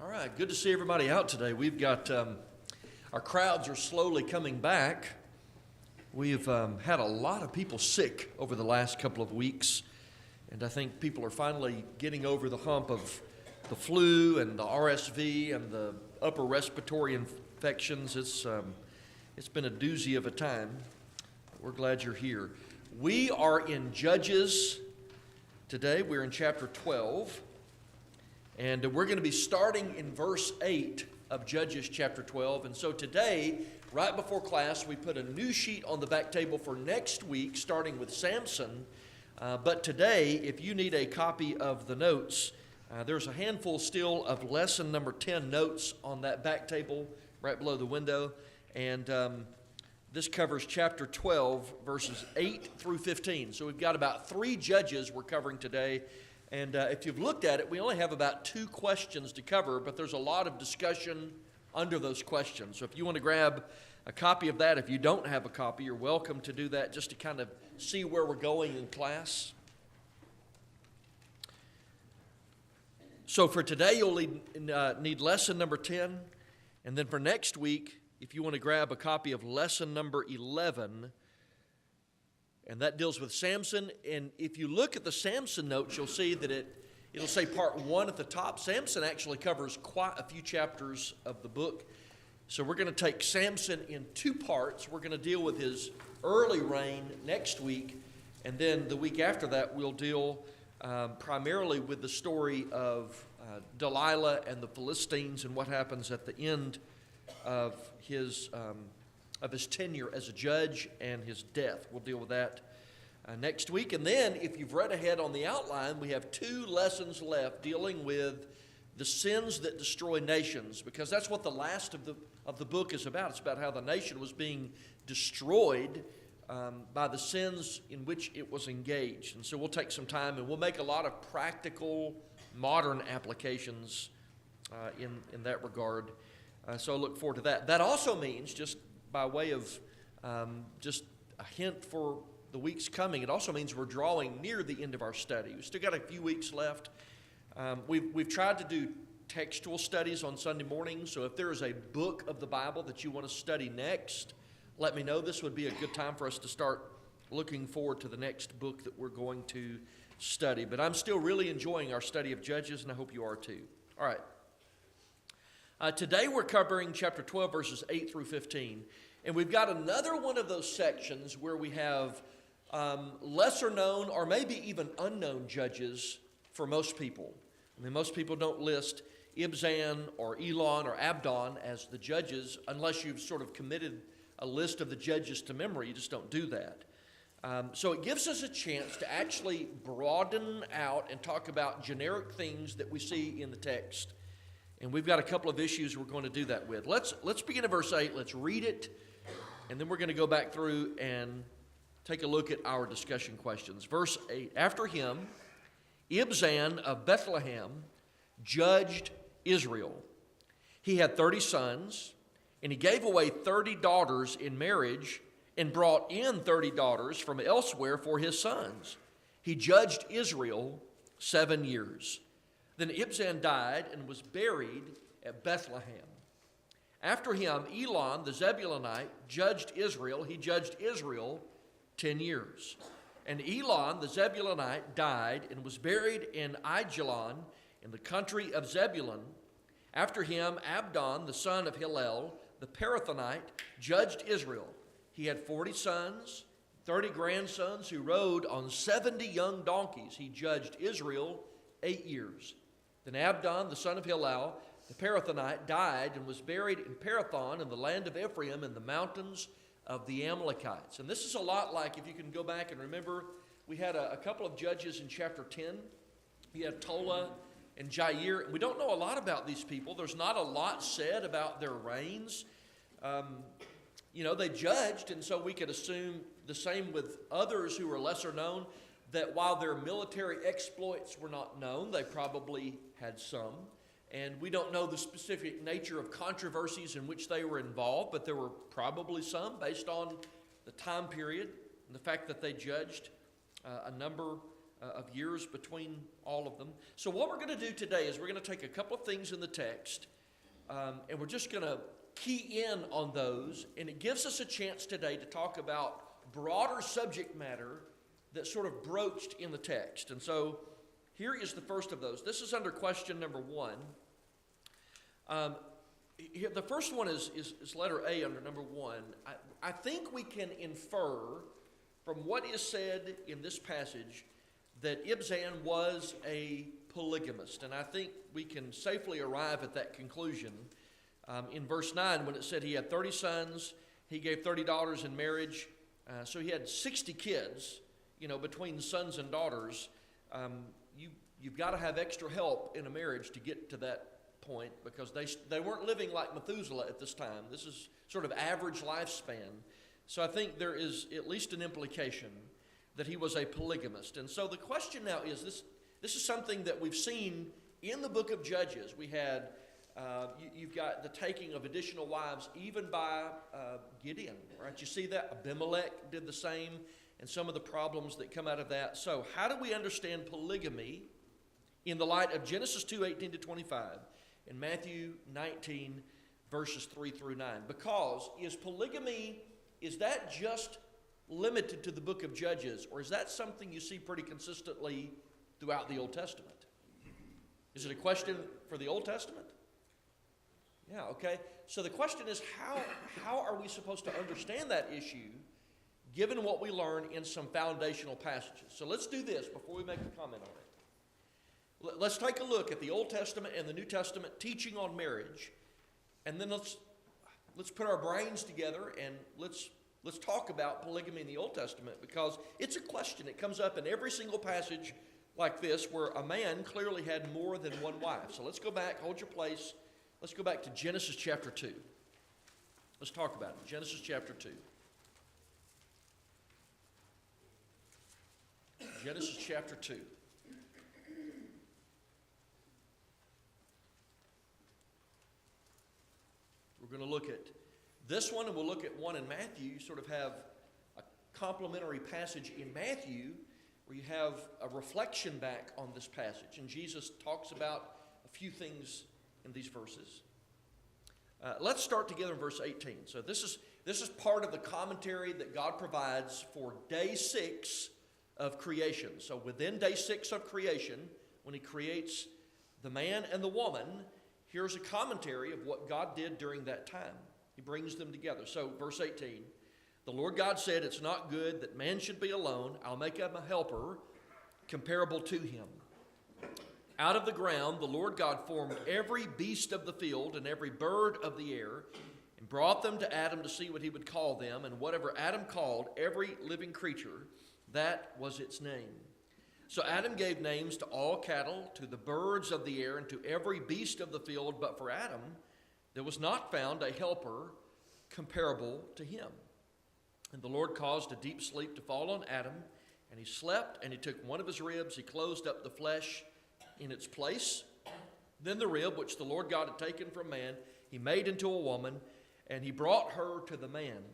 All right, good to see everybody out today. We've got, our crowds are slowly coming back. We've had a lot of people sick over the last couple of weeks, and I think people are finally getting over the hump of the flu and the RSV and the upper respiratory infections. It's been a doozy of a time. We're glad you're here. We are in Judges today. We're in chapter 12. And we're going to be starting in verse 8 of Judges chapter 12. And so today, right before class, we put a new sheet on the back table for next week, starting with Samson. But today, if you need a copy of the notes, there's a handful still of lesson number 10 notes on that back table right below the window. And this covers chapter 12, verses 8 through 15. So we've got about 3 judges we're covering today. And if you've looked at it, we only have about 2 questions to cover, but there's a lot of discussion under those questions. So if you want to grab a copy of that, if you don't have a copy, you're welcome to do that just to kind of see where we're going in class. So for today, you'll need lesson number 10. And then for next week, if you want to grab a copy of lesson number 11, and that deals with Samson. And if you look at the Samson notes, you'll see that it'll say part 1 at the top. Samson actually covers quite a few chapters of the book. So we're going to take Samson in 2 parts. We're going to deal with his early reign next week. And then the week after that, we'll deal primarily with the story of Delilah and the Philistines and what happens at the end of his tenure as a judge and his death. We'll deal with that next week. And then, if you've read ahead on the outline, we have 2 lessons left dealing with the sins that destroy nations, because that's what the last of the book is about. It's about how the nation was being destroyed by the sins in which it was engaged. And so we'll take some time and we'll make a lot of practical, modern applications in that regard. So I look forward to that. That also means, just by way of just a hint for the weeks coming, it also means we're drawing near the end of our study. We've still got a few weeks left. We've tried to do textual studies on Sunday mornings, so if there is a book of the Bible that you want to study next, let me know. This would be a good time for us to start looking forward to the next book that we're going to study. But I'm still really enjoying our study of Judges, and I hope you are too. All right. Today we're covering chapter 12, verses 8 through 15. And we've got another one of those sections where we have lesser known or maybe even unknown judges for most people. I mean, most people don't list Ibzan or Elon or Abdon as the judges unless you've sort of committed a list of the judges to memory. You just don't do that. So it gives us a chance to actually broaden out and talk about generic things that we see in the text. And we've got a couple of issues we're going to do that with. Let's begin at verse 8. Let's read it, and then we're going to go back through and take a look at our discussion questions. Verse 8, after him, Ibzan of Bethlehem judged Israel. He had 30 sons, and he gave away 30 daughters in marriage and brought in 30 daughters from elsewhere for his sons. He judged Israel 7 years. Then Ibzan died and was buried at Bethlehem. After him, Elon the Zebulunite judged Israel. He judged Israel 10 years. And Elon the Zebulunite died and was buried in Aijalon in the country of Zebulun. After him, Abdon the son of Hillel the Parathonite judged Israel. He had 40 sons, 30 grandsons who rode on 70 young donkeys. He judged Israel 8 years. Then Abdon, the son of Hillel, the Parathonite, died and was buried in Parathon in the land of Ephraim in the mountains of the Amalekites. And this is a lot like, if you can go back and remember, we had a couple of judges in chapter 10. We had Tola and Jair. And we don't know a lot about these people. There's not a lot said about their reigns. They judged, and so we could assume the same with others who are lesser known, that while their military exploits were not known, they probably had some. And we don't know the specific nature of controversies in which they were involved, but there were probably some based on the time period and the fact that they judged a number of years between all of them. So what we're going to do today is we're going to take a couple of things in the text, and we're just going to key in on those, and it gives us a chance today to talk about broader subject matter that's sort of broached in the text. And so here is the first of those. This is under question number 1. The first one is letter A under number 1. I think we can infer from what is said in this passage that Ibzan was a polygamist. And I think we can safely arrive at that conclusion. In verse 9, when it said he had 30 sons, he gave $30 in marriage. So he had 60 kids, between sons and daughters. You've got to have extra help in a marriage to get to that point, because they weren't living like Methuselah at this time. This is sort of average lifespan. So I think there is at least an implication that he was a polygamist. And so the question now is, this is something that we've seen in the book of Judges. We had, you've got the taking of additional wives even by Gideon, right? You see that? Abimelech did the same, and some of the problems that come out of that. So how do we understand polygamy in the light of Genesis 2:18 to 25 and Matthew 19, verses 3 through 9? Because is that just limited to the book of Judges, or is that something you see pretty consistently throughout the Old Testament? Is it a question for the Old Testament? Yeah, okay. So the question is, how are we supposed to understand that issue given what we learn in some foundational passages? So let's do this before we make a comment on it. Let's take a look at the Old Testament and the New Testament teaching on marriage, and then let's put our brains together and let's talk about polygamy in the Old Testament, because it's a question. It comes up in every single passage like this where a man clearly had more than one wife. So let's go back, hold your place. Let's go back to Genesis chapter 2. Let's talk about it. Genesis chapter 2. Genesis chapter 2. We're going to look at this one, and we'll look at one in Matthew. You sort of have a complementary passage in Matthew where you have a reflection back on this passage. And Jesus talks about a few things in these verses. Let's start together in verse 18. So this is part of the commentary that God provides for day 6 of creation. So within day 6 of creation, when he creates the man and the woman, here's a commentary of what God did during that time. He brings them together. So verse 18, the Lord God said, "It's not good that man should be alone. I'll make him a helper comparable to him." Out of the ground the Lord God formed every beast of the field and every bird of the air, and brought them to Adam to see what he would call them. And whatever Adam called every living creature, that was its name. So Adam gave names to all cattle, to the birds of the air, and to every beast of the field. But for Adam there was not found a helper comparable to him. And the Lord caused a deep sleep to fall on Adam, and he slept, and he took one of his ribs, he closed up the flesh in its place. Then the rib which the Lord God had taken from man, he made into a woman, and he brought her to the man.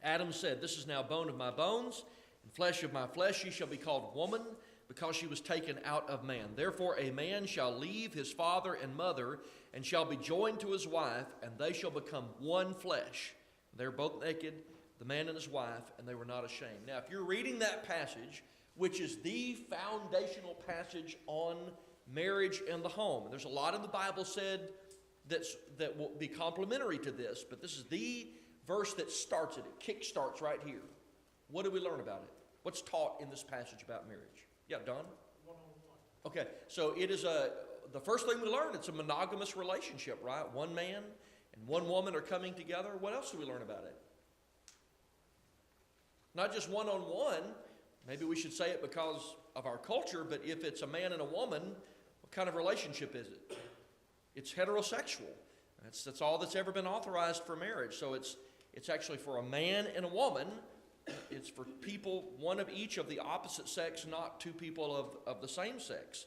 Adam said, "This is now bone of my bones, and flesh of my flesh. She shall be called woman, because she was taken out of man. Therefore a man shall leave his father and mother, and shall be joined to his wife, and they shall become one flesh. They were both naked, the man and his wife, and they were not ashamed." Now, if you're reading that passage, which is the foundational passage on marriage and the home, and there's a lot in the Bible said that will be complementary to this, but this is the verse that starts it. It kick-starts right here. What do we learn about it? What's taught in this passage about marriage? Yeah, Don? One-on-one. Okay, so it is the first thing we learn, it's a monogamous relationship, right? One man and one woman are coming together. What else do we learn about it? Not just one-on-one. Maybe we should say it because of our culture, but if it's a man and a woman, what kind of relationship is it? It's heterosexual. That's all that's ever been authorized for marriage. So it's actually for a man and a woman. It's for people, one of each of the opposite sex, not two people of the same sex.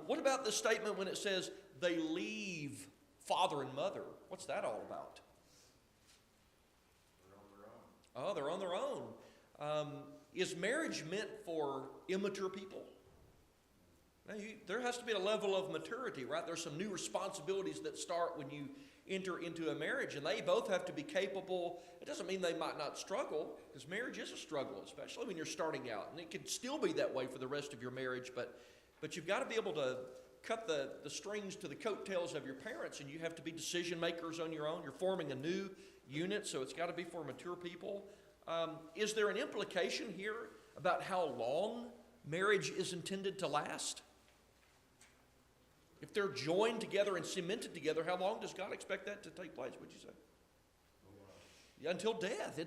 What about this statement when it says they leave father and mother? What's that all about? They're on their own. Oh, they're on their own. is marriage meant for immature people? Now, there has to be a level of maturity, right? There's some new responsibilities that start when you enter into a marriage, and they both have to be capable. It doesn't mean they might not struggle, because marriage is a struggle, especially when you're starting out. And it can still be that way for the rest of your marriage, but you've got to be able to cut the strings to the coattails of your parents, and you have to be decision makers on your own. You're forming a new unit, so it's got to be for mature people. Is there an implication here about how long marriage is intended to last? If they're joined together and cemented together, how long does God expect that to take place, would you say? Yeah, until death.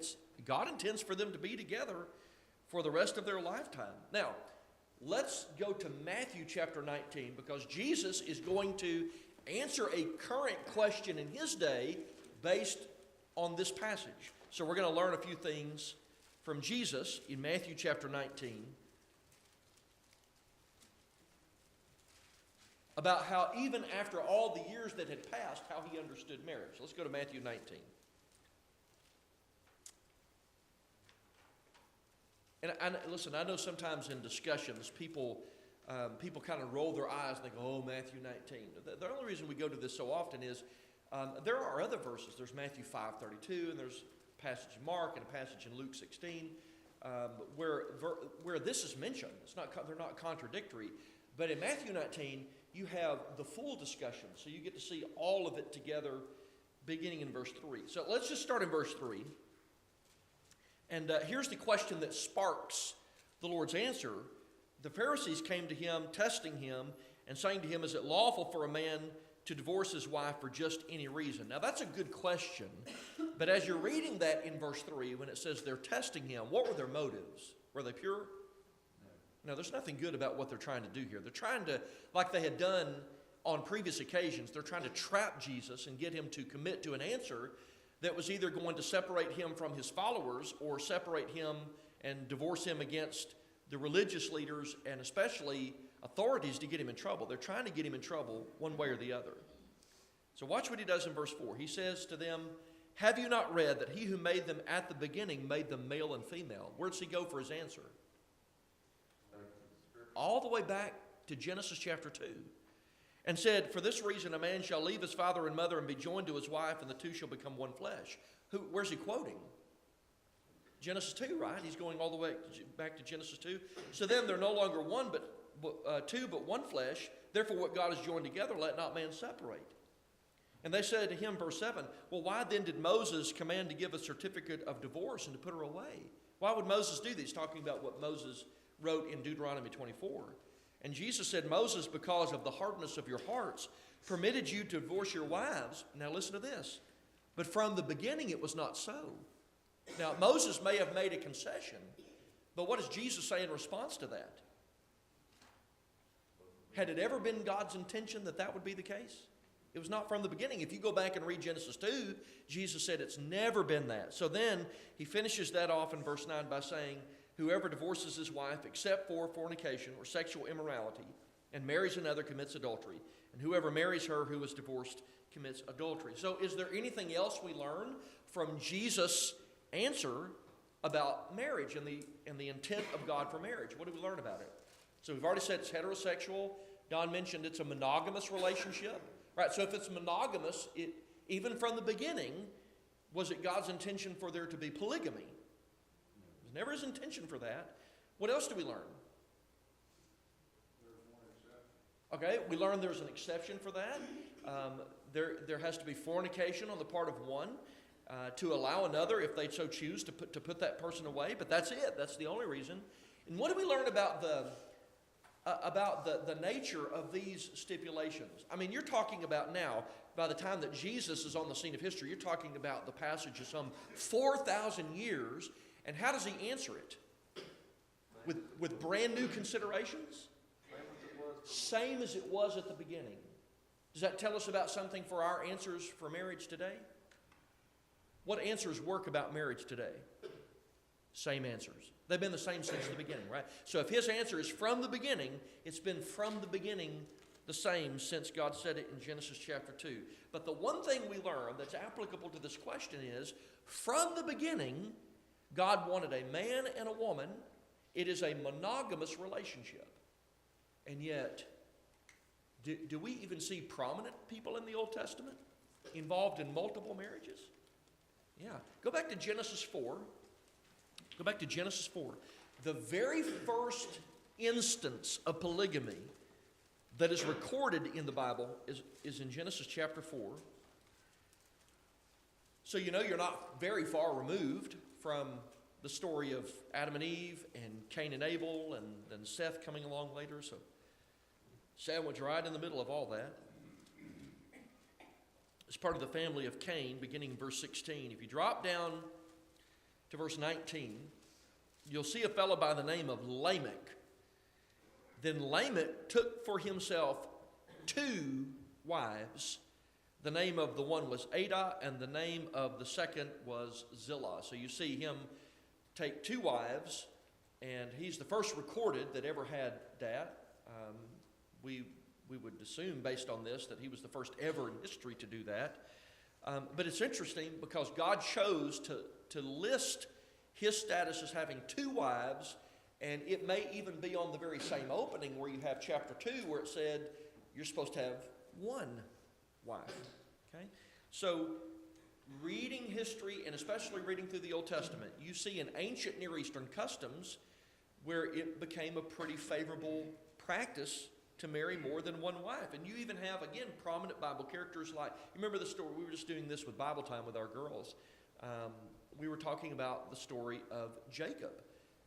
God intends for them to be together for the rest of their lifetime. Now, let's go to Matthew chapter 19, because Jesus is going to answer a current question in his day based on this passage. So we're going to learn a few things from Jesus in Matthew chapter 19 about how even after all the years that had passed, how he understood marriage. Let's go to Matthew 19. And listen, I know sometimes in discussions, people kind of roll their eyes and think, oh, Matthew 19. The only reason we go to this so often is there are other verses. There's Matthew 5:32, and there's a passage in Mark and a passage in Luke 16 where this is mentioned. They're not contradictory. But in Matthew 19, you have the full discussion. So you get to see all of it together beginning in verse 3. So let's just start in verse 3. And here's the question that sparks the Lord's answer. The Pharisees came to him, testing him, and saying to him, is it lawful for a man to divorce his wife for just any reason? Now that's a good question. But as you're reading that in verse 3, when it says they're testing him, what were their motives? Were they pure? No, there's nothing good about what they're trying to do here. They're trying to, like they had done on previous occasions, they're trying to trap Jesus and get him to commit to an answer that was either going to separate him from his followers or separate him and divorce him against the religious leaders and especially authorities to get him in trouble. They're trying to get him in trouble one way or the other. So watch what he does in verse 4. He says to them, have you not read that he who made them at the beginning made them male and female? Where does he go for his answer? All the way back to Genesis chapter 2. And said, for this reason a man shall leave his father and mother and be joined to his wife, and the two shall become one flesh. Where's he quoting? Genesis 2, right? He's going all the way back to Genesis 2. So then they're no longer one, but two, but one flesh. Therefore what God has joined together, let not man separate. And they said to him, verse 7, well, why then did Moses command to give a certificate of divorce and to put her away? Why would Moses do this? Talking about what Moses wrote in Deuteronomy 24. And Jesus said, Moses, because of the hardness of your hearts, permitted you to divorce your wives. Now listen to this. But from the beginning it was not so. Now Moses may have made a concession, but what does Jesus say in response to that? Had it ever been God's intention that that would be the case? It was not from the beginning. If you go back and read Genesis 2, Jesus said it's never been that. So then he finishes that off in verse 9 by saying, whoever divorces his wife except for fornication or sexual immorality and marries another commits adultery. And whoever marries her who is divorced commits adultery. So is there anything else we learn from Jesus' answer about marriage and the intent of God for marriage? What do we learn about it? So we've already said it's heterosexual. Don mentioned it's a monogamous relationship. Right, so if it's monogamous, even from the beginning, was it God's intention for there to be polygamy? It was never his intention for that. What else do we learn? There's one exception. Okay, we learn there's an exception for that. There has to be fornication on the part of one to allow another, if they so choose, to put that person away. But that's it. That's the only reason. And what do we learn about the nature of these stipulations? I mean, you're talking about now, by the time that Jesus is on the scene of history, you're talking about the passage of some 4,000 years. And how does he answer it? With brand new considerations? Same as it was at the beginning. Does that tell us about something for our answers for marriage today? What answers work about marriage today? Same answers. They've been the same since the beginning, right? So if his answer is from the beginning, it's been from the beginning the same since God said it in Genesis chapter 2. But the one thing we learn that's applicable to this question is, from the beginning, God wanted a man and a woman It is a monogamous relationship. And yet, do we even see prominent people in the Old Testament involved in multiple marriages? Yeah. Go back to Genesis 4. Go back to Genesis 4. The very first instance of polygamy that is recorded in the Bible is in Genesis chapter 4. So you know you're not very far removed from the story of Adam and Eve and Cain and Abel and then Seth coming along later. So sandwich right in the middle of all that. It's part of the family of Cain, beginning in verse 16. If you drop down to verse 19, you'll see a fellow by the name of Lamech. Then Lamech took for himself 2 wives. The name of the one was Adah, and the name of the second was Zillah. So you see him take 2 wives, and he's the first recorded that ever had that. We would assume, based on this, that he was the first ever in history to do that. But it's interesting because God chose to list his status as having 2 wives, and it may even be on the very same opening where you have chapter 2 where it said you're supposed to have 1 wife. Okay? So reading history, and especially reading through the Old Testament, you see in ancient Near Eastern customs where it became a pretty favorable practice to marry more than 1 wife. And you even have, again, prominent Bible characters like, you remember the story, we were just doing this with Bible time with our girls. We were talking about the story of Jacob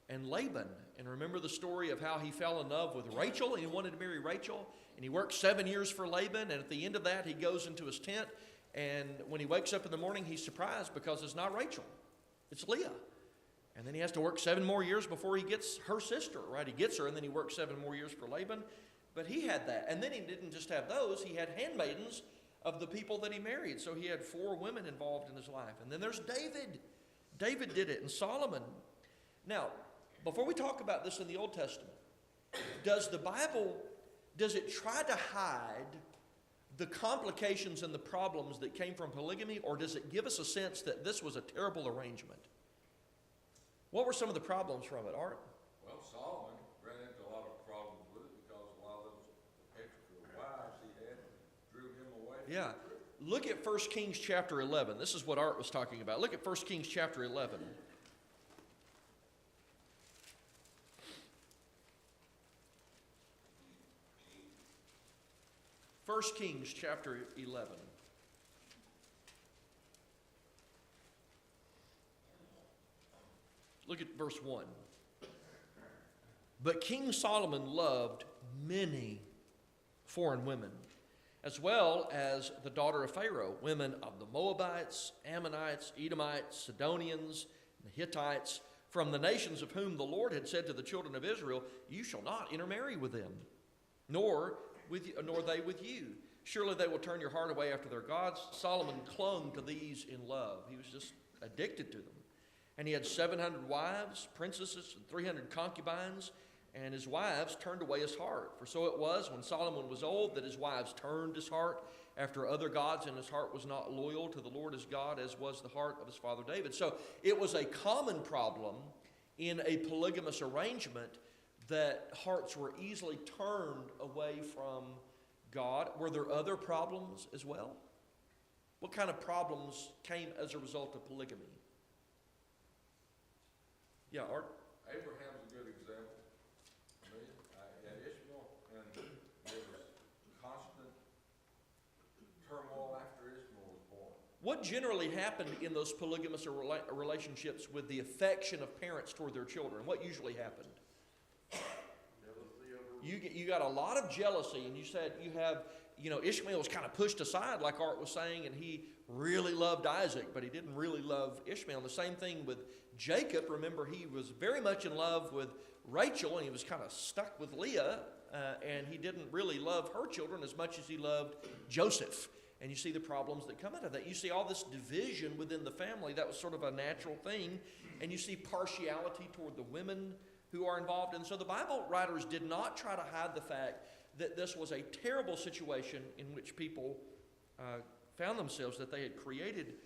and Laban. And remember the story of how he fell in love with Rachel and he wanted to marry Rachel. And he worked 7 years for Laban. And at the end of that, he goes into his tent. And when he wakes up in the morning, he's surprised because it's not Rachel. It's Leah. And then he has to work 7 more years before he gets her sister, right? He gets her and then he works 7 more years for Laban. But he had that. And then he didn't just have those. He had handmaidens of the people that he married. So he had 4 women involved in his life. And then there's David. David did it, and Solomon. Now, before we talk about this in the Old Testament, does the Bible, does it try to hide the complications and the problems that came from polygamy, or does it give us a sense that this was a terrible arrangement? What were some of the problems from it, Art? Well, Solomon ran into a lot of problems with it because a lot of those extra wives he had drew him away. Yeah. Look at 1 Kings chapter 11. This is what Art was talking about. Look at 1 Kings chapter 11. 1 Kings chapter 11. Look at verse 1. But King Solomon loved many foreign women, as well as the daughter of Pharaoh, women of the Moabites, Ammonites, Edomites, Sidonians, and the Hittites, from the nations of whom the Lord had said to the children of Israel, "You shall not intermarry with them, nor they with you. Surely they will turn your heart away after their gods." Solomon clung to these in love. He was just addicted to them. And he had 700 wives, princesses, and 300 concubines, and his wives turned away his heart. For so it was when Solomon was old that his wives turned his heart after other gods, and his heart was not loyal to the Lord his God, as was the heart of his father David. So it was a common problem in a polygamous arrangement that hearts were easily turned away from God. Were there other problems as well? What kind of problems came as a result of polygamy? Yeah, Art? Abraham's a good example. I mean, had Ishmael, and there was constant turmoil after Ishmael was born. What generally happened in those polygamous relationships with the affection of parents toward their children? What usually happened? You got a lot of jealousy, and you said you have, Ishmael was kind of pushed aside, like Art was saying, and he really loved Isaac, but he didn't really love Ishmael. And the same thing with Jacob. Remember, he was very much in love with Rachel, and he was kind of stuck with Leah, and he didn't really love her children as much as he loved Joseph. And you see the problems that come out of that. You see all this division within the family. That was sort of a natural thing. And you see partiality toward the women who are involved. And so the Bible writers did not try to hide the fact that this was a terrible situation in which people found themselves, that they had created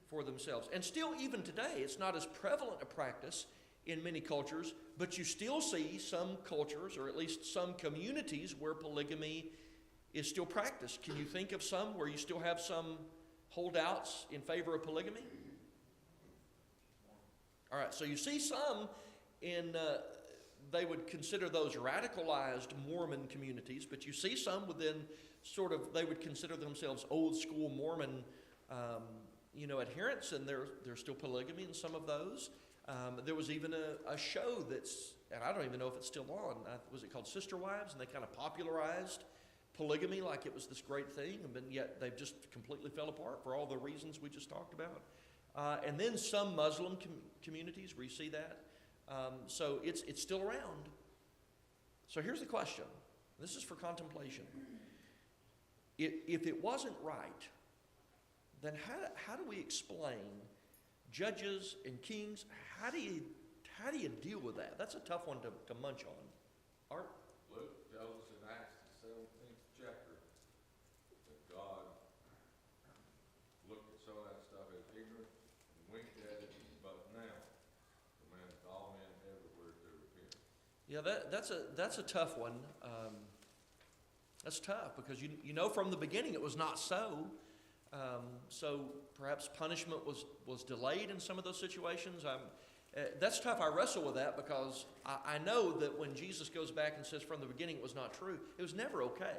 for themselves. And still, even today, it's not as prevalent a practice in many cultures, but you still see some cultures, or at least some communities, where polygamy is still practiced. Can you think of some where you still have some holdouts in favor of polygamy? All right, so you see some in, they would consider those radicalized Mormon communities, but you see some within sort of, they would consider themselves old school Mormon, adherents, and there's still polygamy in some of those. There was even a show that's, and I don't even know if it's still on, was it called Sister Wives? And they kind of popularized polygamy like it was this great thing, and yet they've just completely fell apart for all the reasons we just talked about. And then some Muslim communities where you see that. So it's still around. So here's the question. This is for contemplation. If it wasn't right, then how do we explain Judges and Kings? How do you deal with that? That's a tough one to munch on. Art? Luke tells us in Acts, the 17th chapter, that God looked at some of that stuff as ignorant and winked at it, but now commands all men everywhere to repent. Yeah, that's a tough one. That's tough because you know from the beginning it was not so. So perhaps punishment was delayed in some of those situations. That's tough. I wrestle with that because I know that when Jesus goes back and says from the beginning it was not true, it was never okay.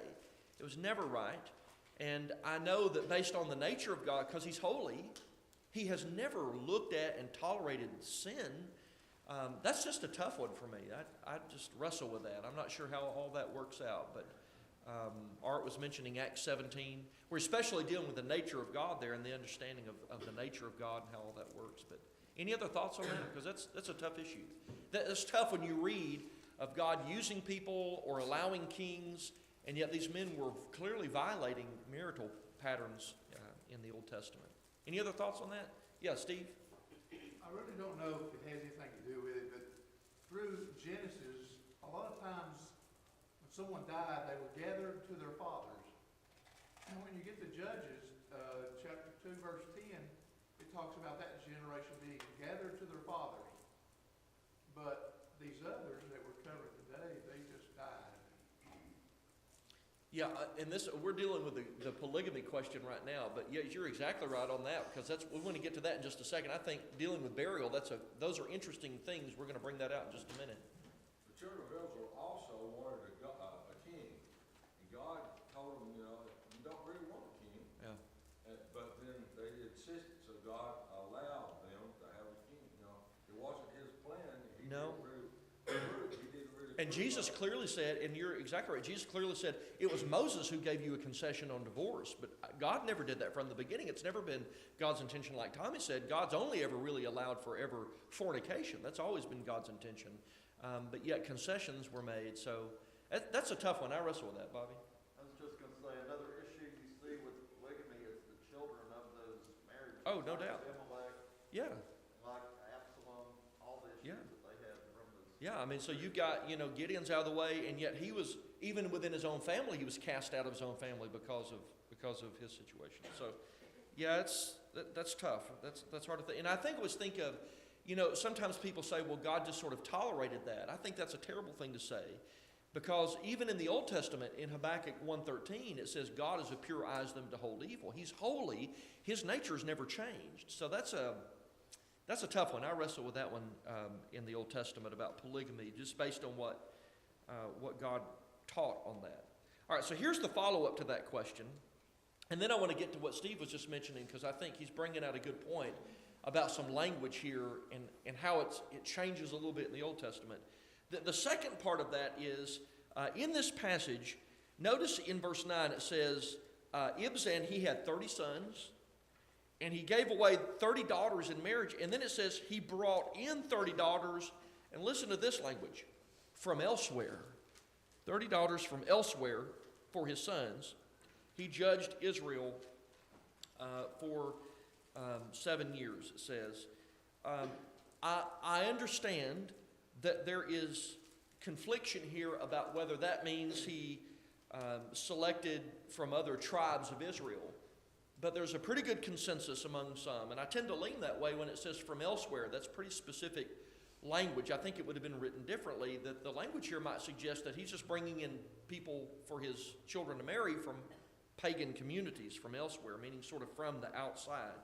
It was never right. And I know that based on the nature of God, because He's holy, He has never looked at and tolerated sin. That's just a tough one for me. I just wrestle with that. I'm not sure how all that works out, but Art was mentioning Acts 17. We're especially dealing with the nature of God there and the understanding of the nature of God and how all that works. But any other thoughts on that? Because that's a tough issue. That's tough when you read of God using people or allowing kings, and yet these men were clearly violating marital patterns in the Old Testament. Any other thoughts on that? Yeah, Steve? I really don't know if it has anything to do with it, but through Genesis, a lot of times when someone died, they were gathered to their fathers. And when you get to Judges, chapter 2, verse 10, it talks about that generation being gathered to their fathers. But these others that were covered today, they just died. Yeah, and we're dealing with the polygamy question right now, but yeah, you're exactly right on that because we want to get to that in just a second. I think dealing with burial, those are interesting things. We're going to bring that out in just a minute. The children of Israel also wanted a king, and God told them, you don't really want a king. Yeah. But then they insisted, so God allowed them to have a king. It wasn't His plan. No. He didn't really And Jesus clearly said, and you're exactly right, Jesus clearly said, it was Moses who gave you a concession on divorce, but God never did that from the beginning. It's never been God's intention. Like Tommy said, God's only ever really allowed for ever fornication. That's always been God's intention. But yet concessions were made. So that's a tough one. I wrestle with that, Bobby. I was just going to say, another issue you see with polygamy is the children of those marriages. Oh, no like doubt. Abimelech, Yeah. like Absalom, all the issues Yeah. that they had from those. Yeah, I mean, so you've got, Gideon's out of the way, and yet he was, even within his own family, he was cast out of his own family because of his situation. So, yeah, that's tough. That's hard to think. And I think of, sometimes people say, well, God just sort of tolerated that. I think that's a terrible thing to say. Because even in the Old Testament, in Habakkuk 1:13, it says, God is of pure eyes them to hold evil. He's holy. His nature has never changed. So that's a tough one. I wrestle with that one in the Old Testament about polygamy, just based on what God taught on that. All right, so here's the follow-up to that question. And then I want to get to what Steve was just mentioning, because I think he's bringing out a good point about some language here and how it changes a little bit in the Old Testament. The second part of that is, in this passage, notice in verse 9 it says, Ibzan, he had 30 sons, and he gave away 30 daughters in marriage. And then it says he brought in 30 daughters, and listen to this language, from elsewhere. 30 daughters from elsewhere for his sons. He judged Israel for 7 years, it says. I understand that there is confliction here about whether that means he selected from other tribes of Israel. But there's a pretty good consensus among some, and I tend to lean that way when it says from elsewhere. That's pretty specific language, I think it would have been written differently, that the language here might suggest that he's just bringing in people for his children to marry from pagan communities, from elsewhere, meaning sort of from the outside.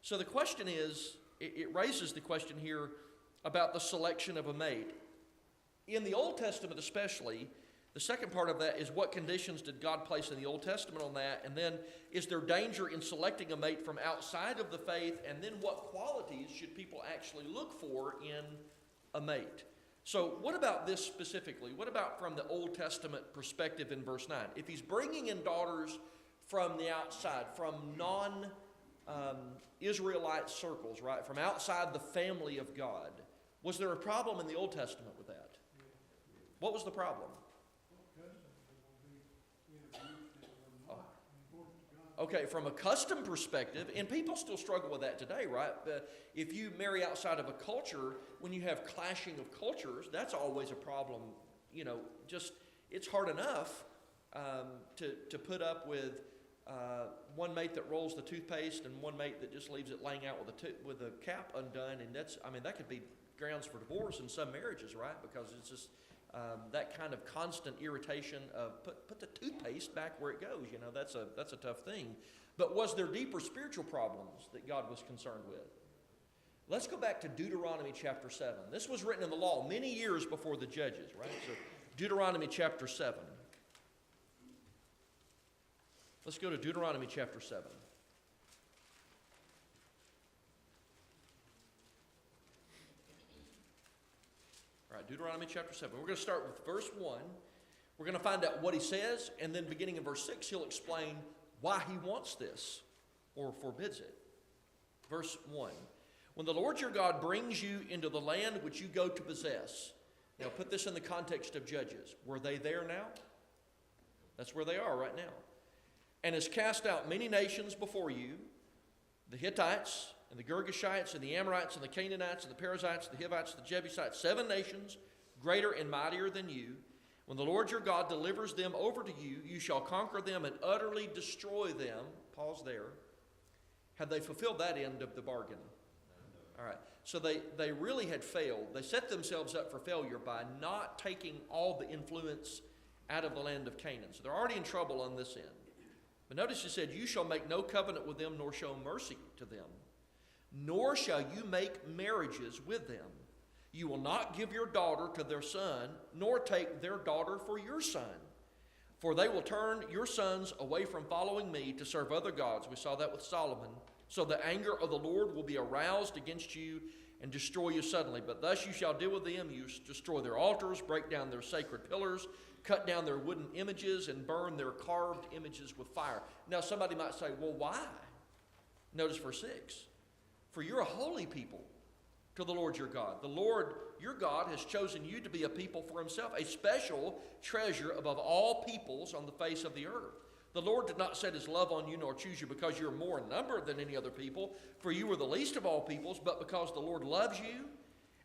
So the question is, it raises the question here about the selection of a mate. In the Old Testament especially, the second part of that is what conditions did God place in the Old Testament on that? And then is there danger in selecting a mate from outside of the faith? And then what qualities should people actually look for in a mate? So what about this specifically? What about from the Old Testament perspective in verse 9? If he's bringing in daughters from the outside, from non-Israelite circles, right? From outside the family of God, was there a problem in the Old Testament with that? What was the problem? Okay, from a custom perspective, and people still struggle with that today, right? If you marry outside of a culture, when you have clashing of cultures, that's always a problem. You know, just it's hard enough to put up with one mate that rolls the toothpaste and one mate that just leaves it laying out with the cap undone, and that could be grounds for divorce in some marriages, right? Because it's just that kind of constant irritation of put the toothpaste back where it goes. You know, that's a tough thing. But was there deeper spiritual problems that God was concerned with? Let's go back to Deuteronomy chapter 7. This was written in the law many years before the Judges, right? So Deuteronomy chapter 7. Let's go to Deuteronomy chapter 7. All right, Deuteronomy chapter 7. We're going to start with verse 1. We're going to find out what he says, and then beginning in verse 6, he'll explain why he wants this or forbids it. Verse 1. When the Lord your God brings you into the land which you go to possess. Now put this in the context of Judges. Were they there now? That's where they are right now. And has cast out many nations before you, the Hittites, and the Girgashites, and the Amorites, and the Canaanites, and the Perizzites, the Hivites, the Jebusites, 7 nations, greater and mightier than you. When the Lord your God delivers them over to you, you shall conquer them and utterly destroy them. Pause there. Have they fulfilled that end of the bargain? All right. So they really had failed. They set themselves up for failure by not taking all the influence out of the land of Canaan. So they're already in trouble on this end. But notice he said, you shall make no covenant with them, nor show mercy to them, nor shall you make marriages with them. You will not give your daughter to their son, nor take their daughter for your son. For they will turn your sons away from following me to serve other gods. We saw that with Solomon. So the anger of the Lord will be aroused against you and destroy you suddenly. But thus you shall deal with them. You destroy their altars, break down their sacred pillars, cut down their wooden images, and burn their carved images with fire. Now somebody might say, well, why? Notice verse 6. For you're a holy people to the Lord your God. The Lord your God has chosen you to be a people for himself, a special treasure above all peoples on the face of the earth. The Lord did not set his love on you nor choose you because you're more in number than any other people, for you were the least of all peoples, but because the Lord loves you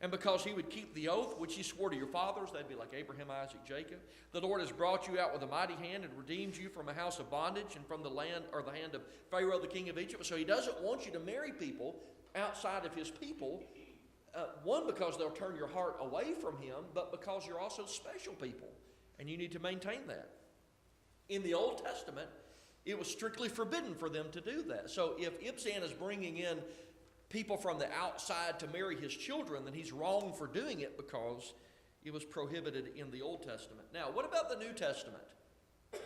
and because he would keep the oath which he swore to your fathers. That'd be like Abraham, Isaac, Jacob. The Lord has brought you out with a mighty hand and redeemed you from a house of bondage and from the land or the hand of Pharaoh, the king of Egypt. So he doesn't want you to marry people outside of his people, one, because they'll turn your heart away from him, but because you're also special people, and you need to maintain that. In the Old Testament, it was strictly forbidden for them to do that. So if Ibzan is bringing in people from the outside to marry his children, then he's wrong for doing it because it was prohibited in the Old Testament. Now, what about the New Testament?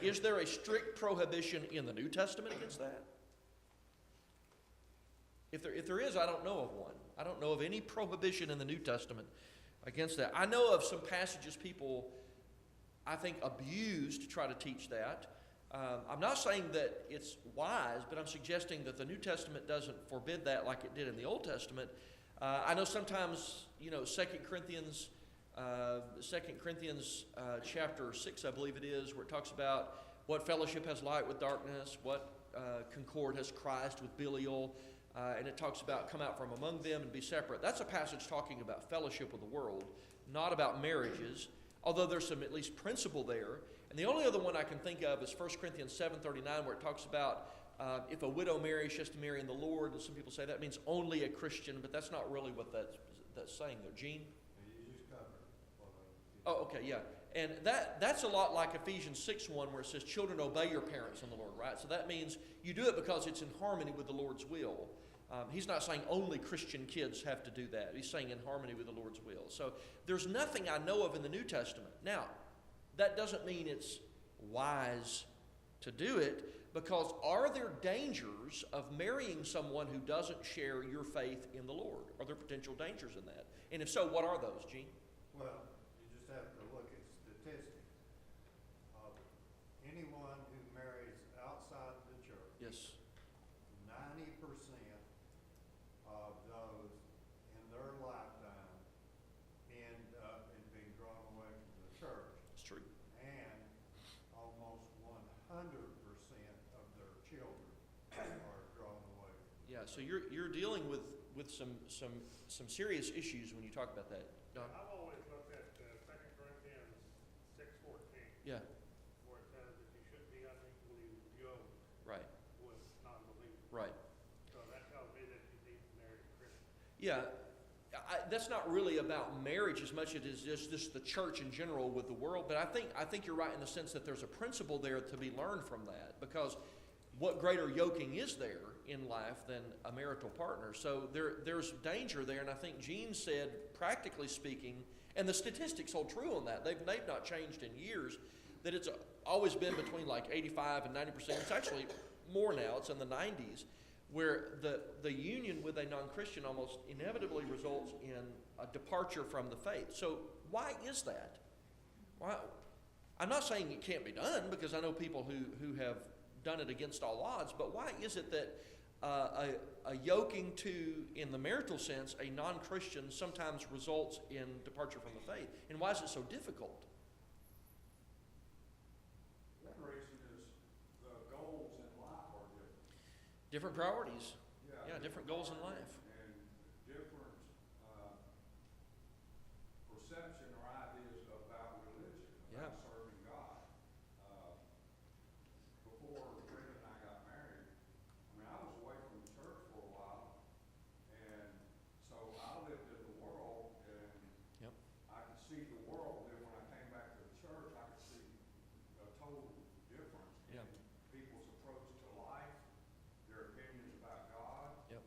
Is there a strict prohibition in the New Testament against that? If there is, I don't know of one. I don't know of any prohibition in the New Testament against that. I know of some passages people, I think, abuse to try to teach that. I'm not saying that it's wise, but I'm suggesting that the New Testament doesn't forbid that like it did in the Old Testament. I know sometimes, 2 Corinthians chapter 6, I believe it is, where it talks about what fellowship has light with darkness, what concord has Christ with Belial. And it talks about come out from among them and be separate. That's a passage talking about fellowship with the world, not about marriages, although there's some at least principle there. And the only other one I can think of is 1 Corinthians 7:39, where it talks about if a widow marries, she has to marry in the Lord. And some people say that means only a Christian, but that's not really what that's saying there? Gene? You just covered what Oh, okay, yeah. And that's a lot like Ephesians 6:1, where it says, children, obey your parents in the Lord, right? So that means you do it because it's in harmony with the Lord's will. He's not saying only Christian kids have to do that. He's saying in harmony with the Lord's will. So there's nothing I know of in the New Testament. Now, that doesn't mean it's wise to do it, because are there dangers of marrying someone who doesn't share your faith in the Lord? Are there potential dangers in that? And if so, what are those, Gene? Well, you just have to look at statistics of anyone who marries outside the church. Yes. 90% of those in their lifetime end up in being drawn away from the church. It's true. And almost 100% of their children are drawn away. Yeah, so you're dealing with some serious issues when you talk about that, Don. I've always looked at 2 Corinthians 6:14, Yeah, where it says that you shouldn't be unequally yoked right, with non-believers. right. So that tells me that you need to marry a Christian. Yeah, that's not really about marriage as much as it is just the church in general with the world. But I think you're right in the sense that there's a principle there to be learned from that, because what greater yoking is there in life than a marital partner? So there's danger there, and I think Gene said, practically speaking, and the statistics hold true on that. They've not changed in years. That it's always been between like 85 and 90%. It's actually more now. It's in the 90s, where the union with a non-Christian almost inevitably results in a departure from the faith. So why is that? Why? I'm not saying it can't be done, because I know people who have done it against all odds, but why is it that a yoking to, in the marital sense, a non-Christian sometimes results in departure from the faith? And why is it so difficult? One reason is the goals in life are different. Different priorities. Yeah, different goals in life. And different perception or ideas about religion, Yeah. about serving God. Before Brenda and I got married, I mean, I was away from the church for a while, and so I lived in the world, and Yep. I could see the world. Then when I came back to the church, I could see a total difference Yeah. in people's approach to life, their opinions about God, Yep.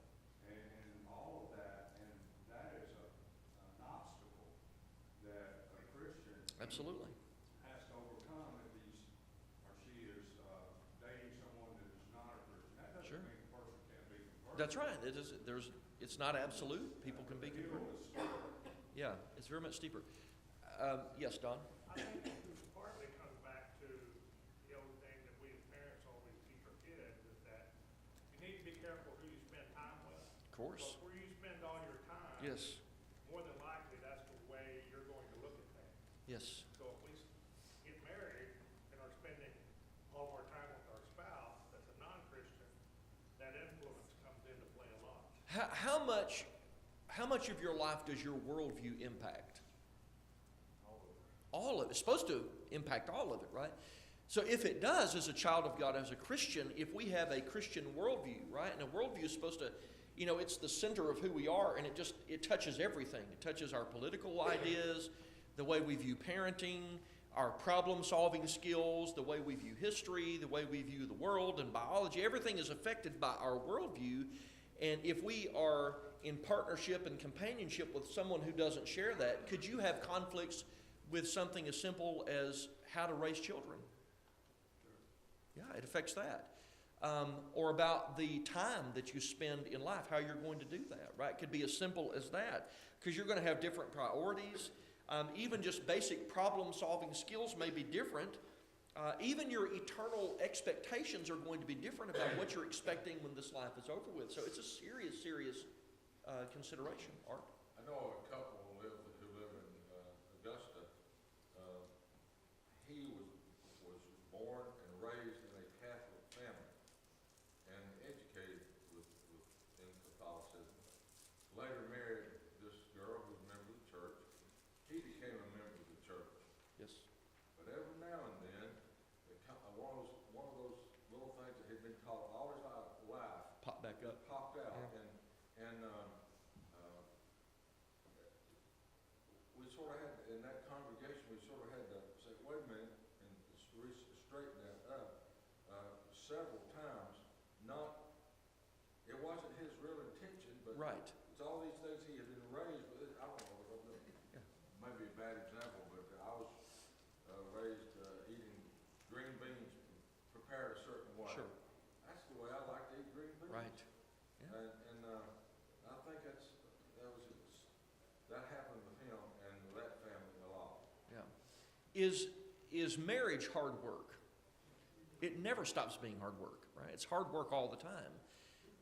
and all of that. And that is an obstacle that a Christian Absolutely. has to overcome if he's or she is dating someone that is not a Christian. That doesn't Sure. mean the person can't be converted. That's right. It's not absolute. People can be The hill converted. is steep. Yeah, it's very much steeper. Yes, Don? I think it partly comes back to the old thing that we as parents always teach our kids, is that you need to be careful who you spend time with. Of course. Because where you spend all your time, Yes. more than likely, that's the way you're going to look at things. Yes. So if we get married and are spending all of our time with our spouse that's a non-Christian, that influence comes into play a lot. How much of your life does your worldview impact? All of it. It's supposed to impact all of it, right? So if it does, as a child of God, as a Christian, if we have a Christian worldview, right? And a worldview is supposed to, it's the center of who we are, and it touches everything. It touches our political ideas, the way we view parenting, our problem-solving skills, the way we view history, the way we view the world and biology. Everything is affected by our worldview. And if we are in partnership and companionship with someone who doesn't share that, could you have conflicts with something as simple as how to raise children? Yeah, it affects that. Or about the time that you spend in life, how you're going to do that, right? It could be as simple as that, because you're going to have different priorities. Even just basic problem-solving skills may be different. Even your eternal expectations are going to be different about what you're expecting when this life is over with. So it's a serious, serious consideration, Art. I know a couple who live in Augusta. He was born and raised in a Catholic family and educated in Catholicism. Later married this girl who's a member of the church. He became a member of the church. Yes. But every now and then, one of those little things that had been taught all his life Pop back up. popped out, Yeah. and sort of had, in that congregation, we sort of had to say, wait a minute, and straighten that up, several times. It wasn't his real intention, but Right. it's all these things he had been raised with. I don't know, maybe a bad example, but I was raised eating green beans prepared a certain way. Sure. That's the way I like to eat green beans. Right. Yeah. And I think that happened with him and that family a lot. Yeah. Is marriage hard work? It never stops being hard work, right? It's hard work all the time.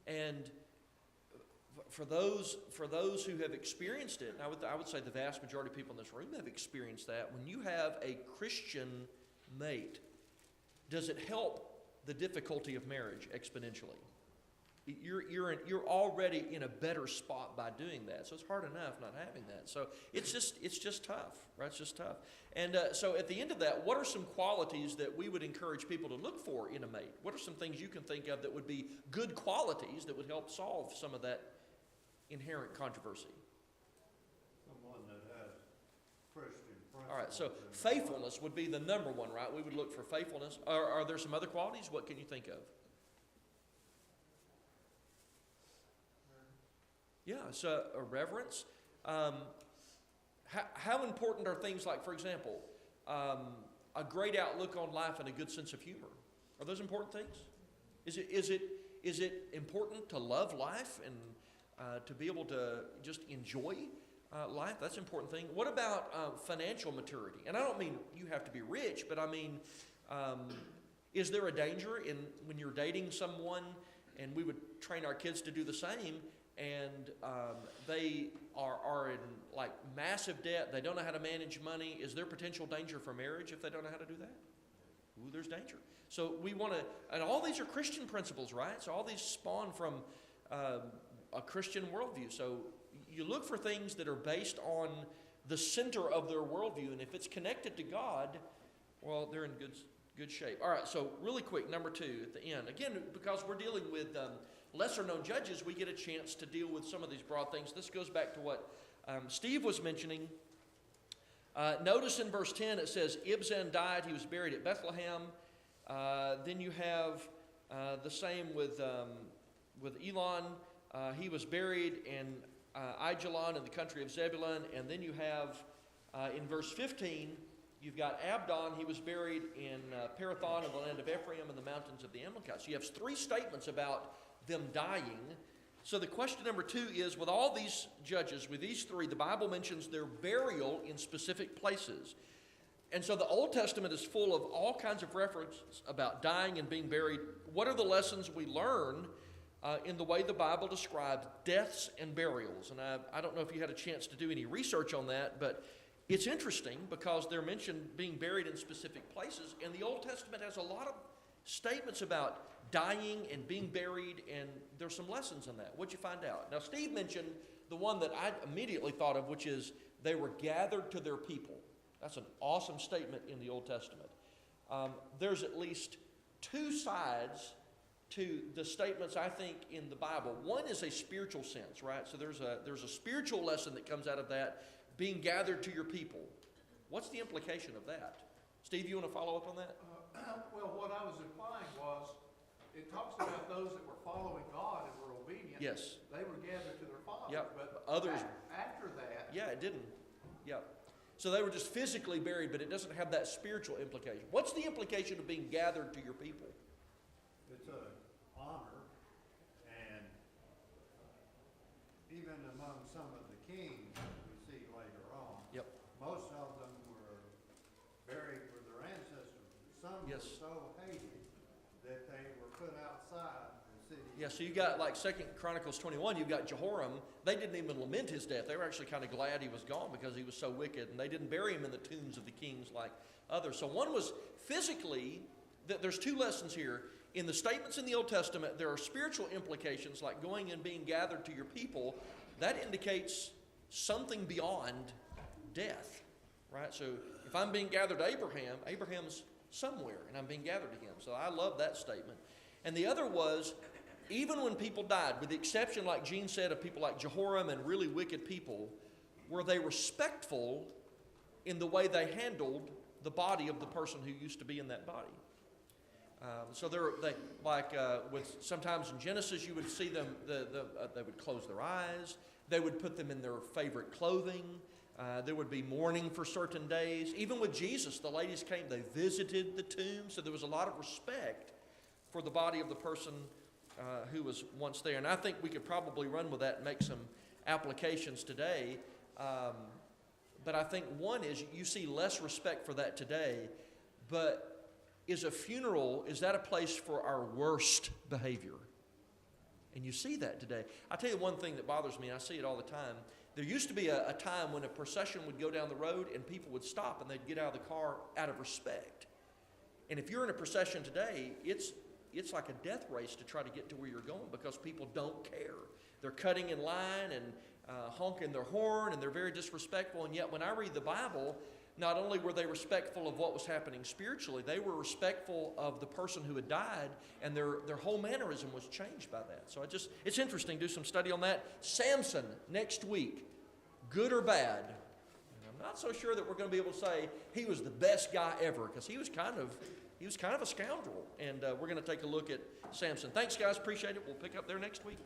And for those who have experienced it, and I would say the vast majority of people in this room have experienced that, when you have a Christian mate, does it help the difficulty of marriage exponentially? You're already in a better spot by doing that. So it's hard enough not having that. So it's just tough, right? It's just tough. And so at the end of that, what are some qualities that we would encourage people to look for in a mate? What are some things you can think of that would be good qualities that would help solve some of that inherent controversy? Someone that has Christian principles. All right, so in faithfulness would be the number one, right? We would look for faithfulness. Are there some other qualities? What can you think of? Yeah, so a reverence. How important are things like, for example, a great outlook on life and a good sense of humor? Are those important things? Is it important to love life and to be able to just enjoy life? That's an important thing. What about financial maturity? And I don't mean you have to be rich, but I mean, is there a danger in when you're dating someone, and we would train our kids to do the same, and they are in like massive debt, they don't know how to manage money? Is there potential danger for marriage if they don't know how to do that? Ooh, there's danger. So we want to, and all these are Christian principles, right? So all these spawn from a Christian worldview. So you look for things that are based on the center of their worldview, and if it's connected to God, well, they're in good shape. All right, so really quick, number 2 at the end. Again, because we're dealing with lesser-known judges, we get a chance to deal with some of these broad things. This goes back to what Steve was mentioning. Notice in verse 10 it says, Ibzan died, he was buried at Bethlehem. Then you have the same with Elon. He was buried in Aijalon in the country of Zebulun. And then you have, in verse 15, you've got Abdon. He was buried in Parathon in the land of Ephraim in the mountains of the Amalekites. So you have 3 statements about them dying. So the question number 2 is, with all these judges, with these 3, the Bible mentions their burial in specific places. And so the Old Testament is full of all kinds of references about dying and being buried. What are the lessons we learn in the way the Bible describes deaths and burials? And I don't know if you had a chance to do any research on that, but it's interesting because they're mentioned being buried in specific places. And the Old Testament has a lot of statements about dying and being buried, and there's some lessons in that. What'd you find out? Now, Steve mentioned the one that I immediately thought of, which is they were gathered to their people. That's an awesome statement in the Old Testament. There's at least 2 sides to the statements, I think, in the Bible. One is a spiritual sense, right? So there's a spiritual lesson that comes out of that, being gathered to your people. What's the implication of that? Steve, you want to follow up on that? Well, what I was implying was, it talks about those that were following God and were obedient. Yes. They were gathered to their father. Yep. But Others- after that, Yeah, it didn't. Yeah. So they were just physically buried, but it doesn't have that spiritual implication. What's the implication of being gathered to your people? It's an honor, and even among some of the kings we see later on, Yep. most of them were buried with their ancestors. Some were Yes. so hated that they were put outside the city. Yeah, so you got like 2 Chronicles 21, you've got Jehoram. They didn't even lament his death. They were actually kind of glad he was gone because he was so wicked, and they didn't bury him in the tombs of the kings like others. So one was physically, there's 2 lessons here. In the statements in the Old Testament, there are spiritual implications like going and being gathered to your people. That indicates something beyond death, right? So if I'm being gathered to Abraham, Abraham's somewhere, and I'm being gathered to him. So I love that statement. And the other was, even when people died, with the exception, like Gene said, of people like Jehoram and really wicked people, were they respectful in the way they handled the body of the person who used to be in that body. So with sometimes in Genesis you would see them, they would close their eyes, they would put them in their favorite clothing, there would be mourning for certain days. Even with Jesus, the ladies came, they visited the tomb, so there was a lot of respect for the body of the person who was once there. And I think we could probably run with that and make some applications today. But I think one is you see less respect for that today, but is a funeral, is that a place for our worst behavior? And you see that today. I'll tell you one thing that bothers me, and I see it all the time. There used to be a time when a procession would go down the road and people would stop and they'd get out of the car out of respect. And if you're in a procession today, it's like a death race to try to get to where you're going because people don't care. They're cutting in line and honking their horn, and they're very disrespectful. And yet when I read the Bible, not only were they respectful of what was happening spiritually, they were respectful of the person who had died, and their whole mannerism was changed by that. So it's interesting to do some study on that. Samson, next week, good or bad? And I'm not so sure that we're going to be able to say he was the best guy ever, because he was kind of a scoundrel. And we're going to take a look at Samson. Thanks, guys. Appreciate it. We'll pick up there next week.